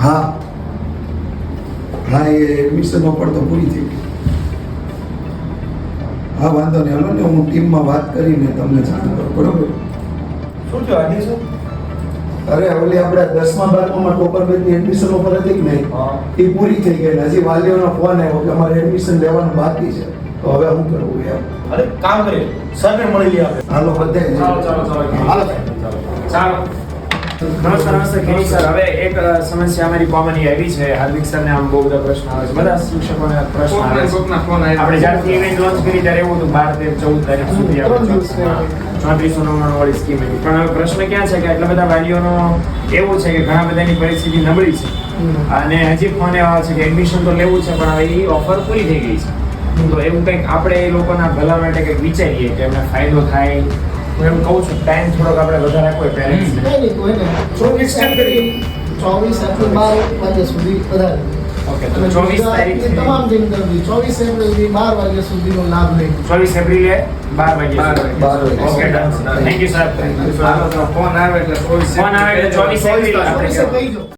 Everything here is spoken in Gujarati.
હા હા, એ એડમિશન ઓફર તો પૂરી થઈ ગઈ. હા વાંધો નહીં, હાલો ને હું ટીમમાં વાત કરીને તમને જાણ કરું. બરોબર? શું થયું આજે શું? અરે ઓલી આપણે 10મા 12મામાં ટોપર બેચની એડમિશન ઓફર હતી કે નહીં, એ પૂરી થઈ ગઈ. હજી વાલીઓનો ફોન આવ્યો કે અમારે એડમિશન લેવાનું બાકી છે, તો હવે શું કરવું એમ. અરે કામ કરીએ, સરને મળી લઈએ આપણે. હાલો બધાય ચાલો હાલો સાહેબ, ચાલો. નમસ્કાર ગિરીશ સર. હવે એક સમસ્યા અમારી કોમન આવી છે. હાર્દિક સરને આમ બહુ બધા પ્રશ્ન આવે છે, બધા શિક્ષકોને પ્રશ્ન આવે છે. આપણે જ્યારથી ઇવેન્ટ લોન્ચ કરી ત્યારે એવું હતું 12, 13, 14 તારીખ સુધી આપણે 3499 વાળી સ્કીમ હતી. પણ હવે પ્રશ્ન ક્યાં છે કે એટલા બધા વાલીઓનો એવું છે કે ઘણા બધાની પરિસ્થિતિ નબળી છે અને હજી ફોન એવા છે કે એડમિશન તો લેવું છે પણ હવે એ ઓફર પૂરી થઈ ગઈ છે. તો એવું કંઈક આપણે એ લોકોના ભલા માટે કંઈક વિચારીએ કે એમને ફાયદો થાય. હું એમ કહું છું ટાઈમ થોડોક આપણે વધારે આપવો પેરેન્ટ્સને. 24 એપ્રિલ 12 વાગ્યા સુધી વધારે. ઓકે, તો 24 તારીખે તમામ જનતાની 24 એપ્રિલથી 12 વાગ્યા સુધીનો લાભ લઈ. 24 એપ્રિલે 12 વાગે. Okay, done. Thank you sir. હાલો તો ફોન આવે એટલે 24 ફોન આવે એટલે 24 એપ્રિલ આપણે કહી દો.